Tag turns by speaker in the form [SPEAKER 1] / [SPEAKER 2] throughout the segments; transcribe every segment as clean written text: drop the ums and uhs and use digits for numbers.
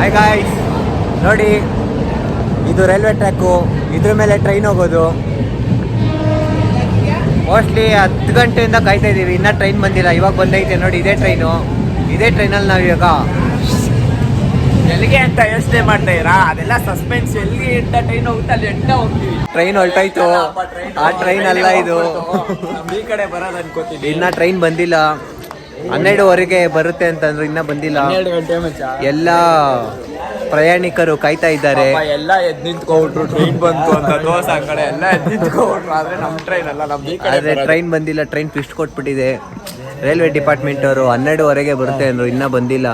[SPEAKER 1] Hi guys, ನೋಡಿ ಇದು railway track. ಇದ್ರ ಮೇಲೆ ಟ್ರೈನ್ ಹೋಗೋದು. ಮೋಸ್ಟ್ಲಿ 10 ಗಂಟೆಯಿಂದ ಕಾಯ್ತಾ ಇದ್ದೀವಿ, ಇನ್ನೂ ಟ್ರೈನ್ ಬಂದಿಲ್ಲ. ಇವಾಗ ಬಂದೈತೆ ನೋಡಿ, ಇದೇ ಟ್ರೈನು. ಇದೇ ಟ್ರೈನಲ್ಲಿ ನಾವು ಇವಾಗ
[SPEAKER 2] ಎಲ್ಲಿಗೆ ಅಂತ ಯೋಚನೆ ಮಾಡ್ತಾ ಇರಾ? ಅದೆಲ್ಲ ಸಸ್ಪೆನ್ಸ್. ಎಲ್ಲಿಗೆ ಎಂಟ ಟ್ರೈನ್ ಹೋಗುತ್ತೆ ಅಲ್ಲಿ ಎಂಟ ಹೋಗ್ತೀವಿ.
[SPEAKER 1] ಟ್ರೈನ್ ಹೊಲ್ಟಾಯ್ತು. ಆ ಟ್ರೈನ್ ಅಲ್ಲ ಇದು,
[SPEAKER 2] ಈ ಕಡೆ ಬರೋದು ಅನ್ಕೋತೀವಿ.
[SPEAKER 1] ಇನ್ನ ಟ್ರೈನ್ ಬಂದಿಲ್ಲ. 12:15 ಬರುತ್ತೆ ಅಂತಂದ್ರು, ಇನ್ನ ಬಂದಿಲ್ಲ.
[SPEAKER 2] 12 ಗಂಟೆ ಮಚ್ಚ.
[SPEAKER 1] ಎಲ್ಲ ಪ್ರಯಾಣಿಕರು ಕಾಯ್ತಾ ಇದ್ದಾರೆ.
[SPEAKER 2] ಎಲ್ಲ ಎದ್ ನಿಂತ್ಕೊಬಿಟ್ರು, ಟ್ರೈನ್ ಬಂತು ಅಂತ. ದೋಸೆ ಆ ಕಡೆ ಎಲ್ಲ ಎದ್ ನಿಂತ್ಕೊಬಿಟ್ರು. ಆದ್ರೆ ನಮ್ ಟ್ರೈನ್ ಅಲ್ಲ, ನಮ್ ಈ ಕಡೆ.
[SPEAKER 1] ಆದ್ರೆ ಟ್ರೈನ್ ಬಂದಿಲ್ಲ, ಟ್ರೈನ್ ಟ್ವಿಸ್ಟ್ ಕೊಟ್ಬಿಟ್ಟಿದೆ. ರೈಲ್ವೆ ಡಿಪಾರ್ಟ್ಮೆಂಟ್ ಅವರು 12:15 ಬರುತ್ತೆ ಅಂದ್ರು, ಇನ್ನೂ ಬಂದಿಲ್ಲ.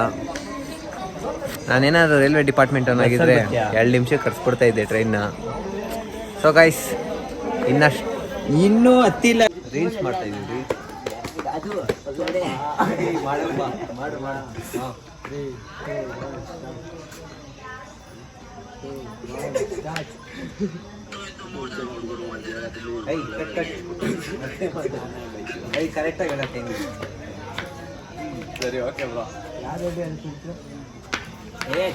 [SPEAKER 1] ನಾನೇನಾದ್ರು ರೈಲ್ವೆ ಡಿಪಾರ್ಟ್ಮೆಂಟ್ ಆಗಿದ್ರೆ 2 ನಿಮಿಷ ಕರ್ಸ್ಕೊಡ್ತಾ ಇದ್ದೆ ಟ್ರೈನ್ನ. ಸೊ ಗೈಸ್, ಇನ್ನೂ ಹತ್ತಿಲ್ಲ. ರೀಲ್ಸ್ ಮಾಡ್ತಾ ಇದ್ದೀವಿ. ಕರೆಕ್ಟಾಗಿ ಹೇಳಕ್ಕೆ
[SPEAKER 2] ಸರಿ, ಓಕೆ ಬ್ರೋ.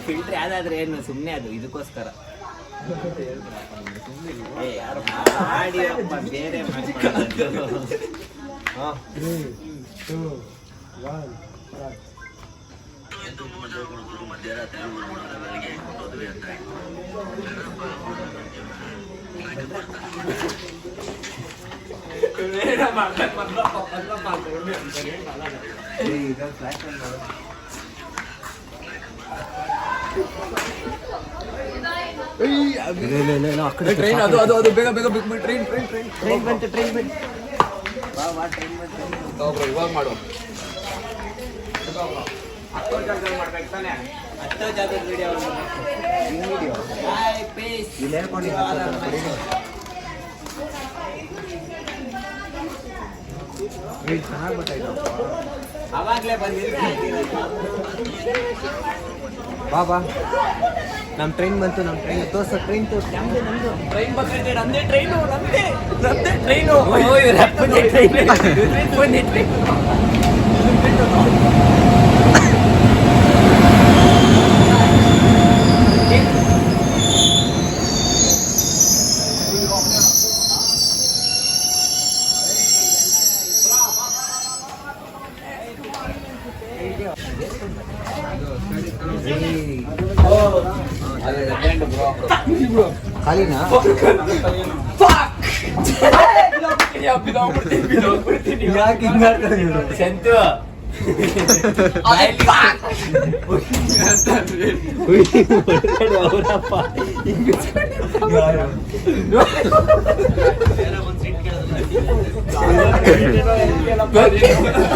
[SPEAKER 3] ಫಿಲ್ಟರ್ ಯಾವ್ದಾದ್ರೆ ಏನು ಸುಮ್ಮನೆ ಅದು ಇದಕ್ಕೋಸ್ಕರ ಬೇರೆ
[SPEAKER 2] ಟ್ರೈನ್ ಅದು ಬೇಗ ಬೇಗ ಟ್ರೈನ್
[SPEAKER 1] ಬಂತು.
[SPEAKER 2] ಇವಾಗ ಮಾಡು.
[SPEAKER 3] ಅವಾಗ್ಲೇ
[SPEAKER 1] ಬಾಬಾ, ನಮ್ಮ ಟ್ರೈನ್ ಬಂತು. ನಮ್ಮ ಟ್ರೈನ್ ತೋರ್ಸ. ಟ್ರೈನ್ ತೋರ್ಸ.
[SPEAKER 3] ಟ್ರೈನ್ ಬಂದಿದೆ. ನಮ್ದೇ ಟ್ರೈನು, ನಮ್ದೇ ಟ್ರೈನು.
[SPEAKER 1] ಖಾಲಿನಾ? ಯಾಕೆ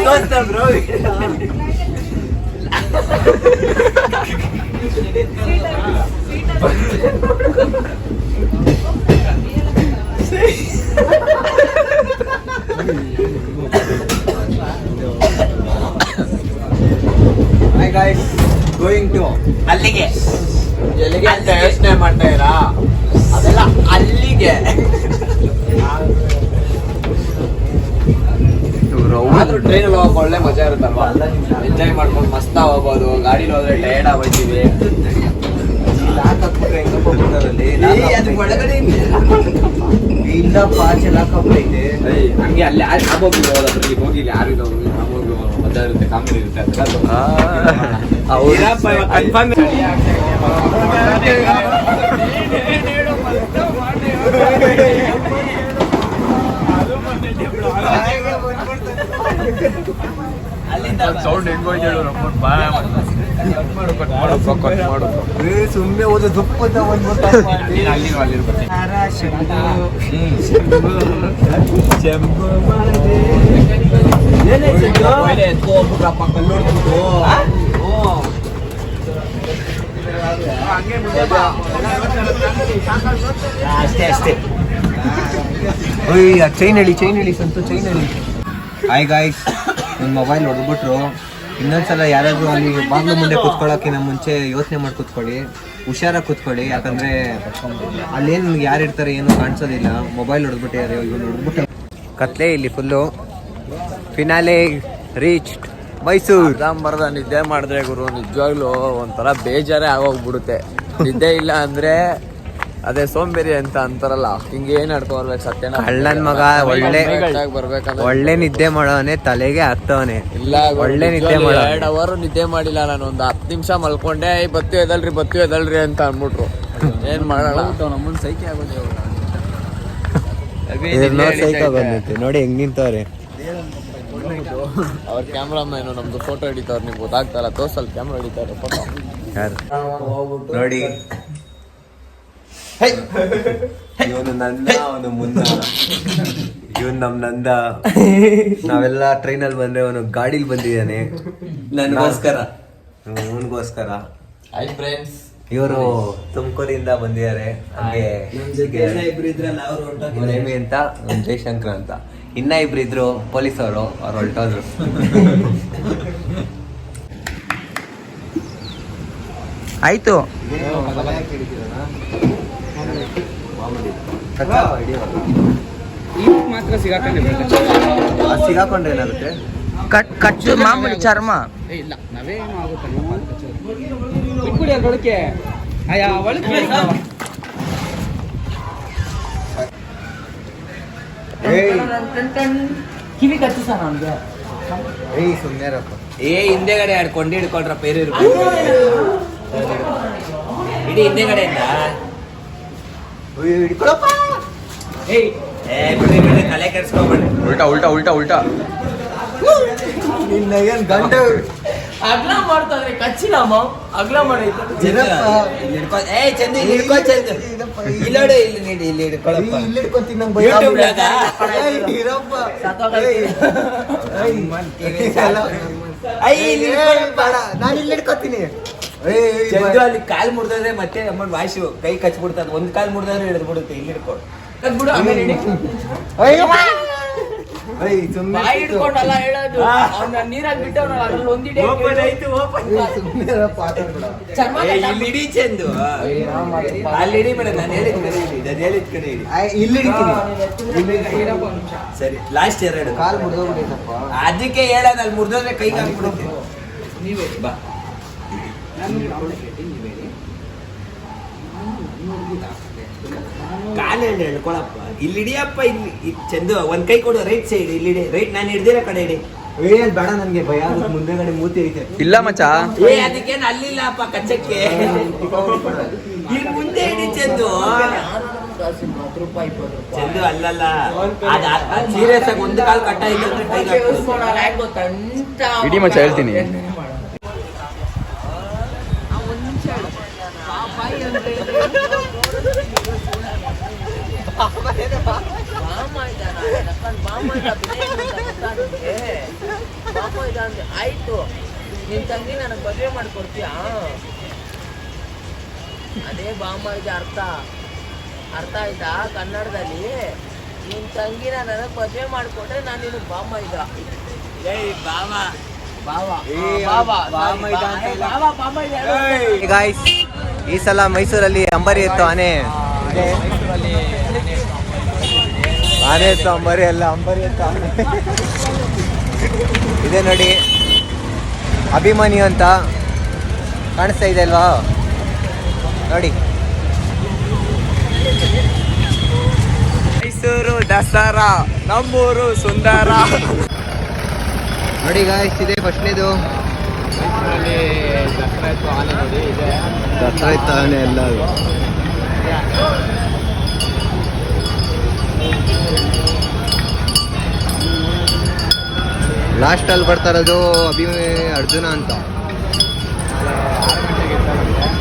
[SPEAKER 3] Santhu bro.
[SPEAKER 1] Hi guys, going to
[SPEAKER 3] ಅಲ್ಲಿಗೆ.
[SPEAKER 2] ಎಲ್ಲಿಗೆ ಅಂತ ಯೋಚನೆ ಮಾಡ್ತಾ ಇರಾ? ಅದೆಲ್ಲ ಅಲ್ಲಿಗೆ. ಆದ್ರೂ ಟ್ರೈನಲ್ಲಿ ಹೋಗಕ್ಕೆ ಒಳ್ಳೆ ಮಜಾ ಇರುತ್ತಲ್ವಾ? ಎಂಜಾಯ್ ಮಾಡ್ಕೊಂಡು ಮಸ್ತ ಹೋಗ್ಬೋದು. ಗಾಡಿಲಿ ಹೋದ್ರೆ ಟಯರ್ಡ್ ಆಗೋಯ್ತೀವಿ.
[SPEAKER 1] ಇಲ್ಲಪ್ಪ, ಚೆಲಾಕೈತೆ.
[SPEAKER 2] ಹಂಗೆ ಅಲ್ಲಿ ಹೋಗಿ ಹೋಗಿಲ್ಲ. ಯಾರಿಲ್ಲ ಮಜಾ ಇರುತ್ತೆ, ಕಾಮಿಡಿ ಇರುತ್ತೆ. ಸೌಂಡ್ ಹೆಂಗೋಯ್ತು ಹೇಳು.
[SPEAKER 1] ಸುಮ್ಮನೆ ಹೋದ ದುಪ್ಪದ ಅಷ್ಟೇ. ಚೈನ್ ಹೇಳಿ ಸಂತು, ಚೈನ್ ಹೇಳಿ. ಹಾಯ್ ಗಾಯ್ಸ್, ನನ್ನ ಮೊಬೈಲ್ ಹೊಡೆದ್ಬಿಟ್ರು. ಇನ್ನೊಂದ್ಸಲ ಯಾರಾದ್ರೂ ಅಲ್ಲಿ ಬಾಗ್ಲು ಮುಂದೆ ಕುತ್ಕೊಳ್ಳೋಕ್ಕಿಂತ ಮುಂಚೆ ಯೋಚನೆ ಮಾಡಿ ಕುತ್ಕೊಳ್ಳಿ, ಹುಷಾರಾಗಿ ಕುತ್ಕೊಳ್ಳಿ. ಯಾಕಂದ್ರೆ ಅಲ್ಲೇನು ಯಾರಿರ್ತಾರೆ ಏನೂ ಕಾಣಿಸೋದಿಲ್ಲ. ಮೊಬೈಲ್ ಹೊಡೆದ್ಬಿಟ್ಟು ಇವನು ಹೊಡೆದ್ಬಿಟ್ಟು ಕತ್ಲೆ ಇಲ್ಲಿ ಫುಲ್ಲು. Finale reached. ಮೈಸೂರು.
[SPEAKER 2] ಅರ್ಧಂಬರ್ಧ ನಿದ್ದೆ ಮಾಡಿದ್ರೆ ಗುರು ನಿಜವಾಗ್ಲೂ ಒಂಥರ ಬೇಜಾರೇ ಆಗೋಗ್ಬಿಡುತ್ತೆ. ನಿದ್ದೆ ಇಲ್ಲ ಅಂದ್ರೆ ಅದೇ ಸೋಂಬೇರಿ ಅಂತ ಅಂತಾರಲ್ಲ, ಹಿಂಗೆ ಏನ್ ನಡ್ಕೊಬರ್ಬೇಕು ಸತ್ಯನ.
[SPEAKER 1] ಕಳ್ಳನ್ ಮಗ ಒಳ್ಳೆ ನಿದ್ದೆ ಮಾಡೋನೆ, ತಲೆಗೆ ಆಗ್ತವನೆ.
[SPEAKER 2] ಇಲ್ಲ
[SPEAKER 1] ಒಳ್ಳೆ ನಿದ್ದೆ ಮಾಡೋ.
[SPEAKER 2] 2 ಅವರ್ ನಿದ್ದೆ ಮಾಡಿಲ್ಲ ನಾನು. ಒಂದು 10 ನಿಮಿಷ ಮಲ್ಕೊಂಡೆ, ಬತ್ತು ಎದಲ್ರಿ ಅಂತ ಅಂದ್ಬಿಟ್ರು. ಏನ್ ಮಾಡೋಣ, ನಮ್ಮನ್ ಸೈಕೆ ಆಗೋದು
[SPEAKER 1] ನೋಡಿ ಹೆಂಗ್ ನಿಂತವ್ರೆ.
[SPEAKER 2] ಅವ್ರ ಕ್ಯಾಮ್ರಾಮನ್ ನಮ್ದು ಫೋಟೋ ಹಿಡಿತಾವ್ರು, ನಿಮ್ಗೆ ಗೊತ್ತಾಗ್ತಾರ. ತೋರ್ಸಲ್ ಕ್ಯಾಮ್ರಾ ಹಿಡಿತಾರೆ ಫೋಟೋ.
[SPEAKER 1] ಯಾರು ನೋಡಿ, ಇವನು ನಂದ, ಅವನು ಮುನ್ನ, ಇವನ್ ನಮ್ ನಂದ. ನಾವೆಲ್ಲ ಟ್ರೈನಲ್ಲಿ ಬಂದ್ರೆ ಅವನು ಗಾಡಿಲಿ ಬಂದಿದ್ದಾನೆ
[SPEAKER 3] ನನಗೋಸ್ಕರ.
[SPEAKER 1] ಅವನಿಗೋಸ್ಕರ.
[SPEAKER 2] ಹೈ ಫ್ರೆಂಡ್ಸ್,
[SPEAKER 1] ಇವರು ತುಮಕೂರಿಂದ ಬಂದಿದ್ದಾರೆ. ಹಾಗೆ ನೇಮಿ ಅಂತ, ಜಯಶಂಕರ್ ಅಂತ. ಇನ್ನ ಇಬ್ರು ಇದ್ರು ಪೊಲೀಸ್ ಅವರು ಹೊರಟೋದ್ರು.
[SPEAKER 3] ಆಯ್ತು. ಮಾತ್ರ
[SPEAKER 1] ಸಿಗಾಕೊಂಡ್ರೆ ಏನಾಗುತ್ತೆ?
[SPEAKER 3] ಕಚ್ಚು ಮಾಮೂಲಿ ಚರ್ಮ
[SPEAKER 4] ಇಲ್ಲ ನಾವೇನು ಆಗುತ್ತೆ ಬಿಟ್ಬಿಡಿ ಅದ್ರೊಳಕ್ಕೆ. ಅಯ್ಯ ಒಳಗೆ ಕಿವಿ ಕಚ್ಚು ಸರ್ ನನ್ಗೆ.
[SPEAKER 1] ಸುಮ್ಮನೆ
[SPEAKER 3] ಹಿಂದೆಗಡೆ ಕೊಂಡು ಹಿಡ್ಕೊಂಡ್ರ ಪೇರು ಇಡೀ ಹಿಂದೆಗಡೆಯಿಂದ ಬಿಡಿ ತಲೆ ಕೆಡ್ಸ್ಕೊಬೇಡಿ.
[SPEAKER 2] ಉಲ್ಟಾ
[SPEAKER 1] ಗಂಟೆ
[SPEAKER 4] ಅಗ್ಲ ಮಾಡ್ತಾರೆ ಕಚ್ಚಿಲ್ಲಮ್ಮ. ಅಗ್ಲ ಮಾಡೈತೆ
[SPEAKER 3] ಚಂದ ಹಿಡ್ಕೊ. ಚಂದ ಇಲ್ಲೋಡು, ಇಲ್ಲಿ ನೀಡಿ, ಇಲ್ಲಿ ಹಿಡ್ಕೊಳಪ್ಪ.
[SPEAKER 1] ಇಲ್ಲಿ ಹಿಡ್ಕೊಂತೀನಿ ನಂಗೆ ನಾನು ಇಲ್ಲಿ ಹಿಡ್ಕೊತೀನಿ.
[SPEAKER 3] ಚಂದು ಅಲ್ಲಿ ಕಾಲ್ ಮುರಿದ್ರೆ ಮತ್ತೆ ನಮ್ಮ ವಾಶು ಕೈ ಕಚ್ಬಿಡ್ತದ. ಒಂದ್ ಕಾಲ್ ಮುರಿದ್ರೆ ಹಿಡಿದು ಬಿಡುತ್ತೆ. ಇಲ್ಲಿ ಹಿಡ್ಕೊಂಡು
[SPEAKER 4] ಬಿಡು ಆಮೇಲೆ ಬಾಯಿ ಹಿಡ್ಕೊಂಡಲ್ಲ ಹೇಳೋದು. ಅವ್ನ ನೀರಾಗಿ ಬಿಟ್ಟವ್ನ ಅದ್ರಲ್ಲಿ ಒಂದಿಡೆ
[SPEAKER 3] ಇಲ್ಲಿ ಇಡೀ ಚಂದು. ಅಲ್ಲಿ ಇಡೀ ಮೇಡಮ್, ನಾನು ಹೇಳಿದ ಕಡೆ ಇಡಿ, ನಾನು ಹೇಳಿದ ಕಡೆ ಇಡಿ.
[SPEAKER 1] ಇಲ್ಲಿ ಹಿಡಿತೀನಿ.
[SPEAKER 3] ಸರಿ, ಲಾಸ್ಟ್ 2
[SPEAKER 1] ಕಾಲ್ ಮುರಿದೋಗ್ಬಿಟ್ಟೈತಪ್ಪ.
[SPEAKER 3] ಅದಕ್ಕೆ ಹೇಳೋದು, ಅಲ್ಲಿ ಮುರಿದೋದ್ರೆ ಕೈಗೆ ಹಾಕ್ಬಿಡುತ್ತೆ.
[SPEAKER 4] ನೀವೇ
[SPEAKER 3] ಬಾ. ಕಾಲು ಹೇಳ್ಕೊಳಪ್ಪ. ಇಲ್ಲಿ ಹಿಡಿಯಪ್ಪ. ಇಲ್ಲಿ ಚಂದು ಒಂದ್ ಕೈ ಕೊಡು. ರೈಟ್ ಸೈಡ್ ಇಲ್ಲಿ ಹಿಡಿ. ರೈಟ್, ನಾನು ಹಿಡ್ದಿರೋ ಕಡೆ ಹಿಡಿ.
[SPEAKER 1] ಬೇಡ, ನನ್ಗೆ ಭಯ ಆಗುತ್ತೆ. ಮುಂದೆಗಡೆ ಮೂತಿ ಐತೆ.
[SPEAKER 2] ಇಲ್ಲ ಮಚ್ಚ,
[SPEAKER 3] ಅದಕ್ಕೇನು ಅಲ್ಲಿಲ್ಲಪ್ಪ ಕಚ್ಚಕ್ಕೆ. ಇಲ್ಲಿ ಮುಂದೆ ಹಿಡಿ ಚಂದು. ಚಂದು ಅಲ್ಲಲ್ಲ, ಸೀರಿಯಸ್ ಆಗಿ ಒಂದು ಕಾಲು ಕಟ್ಟ ಐತೆ ಅಂದ್ರೆ ಕೈಗೆ
[SPEAKER 2] ಇಡೀ ಮಚ್ಚ ಹೇಳ್ತೀನಿ.
[SPEAKER 4] ಆಯ್ತು, ನಿನ್ ತಂಗಿ ನನಗೆ ಮದುವೆ ಮಾಡ್ಕೊಡ್ತೀಯಾ? ಅದೇ ಬಾಮ ಇದೆ ಅರ್ಥ ಆಯ್ತಾ ಕನ್ನಡದಲ್ಲಿ. ನಿನ್ ತಂಗಿನ ನನಗೆ ಮದುವೆ ಮಾಡ್ಕೊಟ್ರೆ ನಾನು ನಿನಗೆ ಬಾಮ ಇದ್ದ.
[SPEAKER 1] ಗಾಯ್ಸ್, ಈ ಸಲ ಮೈಸೂರಲ್ಲಿ ಅಂಬಾರಿ ಇತ್ತು. ಆನೆ ಇತ್ತು, ಅಂಬಾರಿ ಅಲ್ಲ, ಅಂಬಾರಿ ಇತ್ತು, ಆನೆ. ಇದೆ ನೋಡಿ, ಅಭಿಮಾನಿ ಅಂತ ಕಾಣಿಸ್ತಾ ಇದೆ ಅಲ್ವಾ? ನೋಡಿ,
[SPEAKER 2] ಮೈಸೂರು ದಸರಾ, ನಮ್ಮೂರು ಸುಂದರ.
[SPEAKER 1] ನೋಡಿ ಗಾಯ್ಸ್, ಇದೆ ಫಸ್ಟ್ನೇದು
[SPEAKER 2] ಮೈಸೂರಲ್ಲಿ ದಸರಾ ಇತ್ತು, ಆನೆ ನೋಡಿ ಇದೆ.
[SPEAKER 1] ದಸರಾ ಇತ್ತು, ಆನೆ ಎಲ್ಲ. ಲಾಸ್ಟ್ ಅಲ್ಲಿ ಬರ್ತಾ ಇರೋದು ಅರ್ಜುನ ಅಂತ.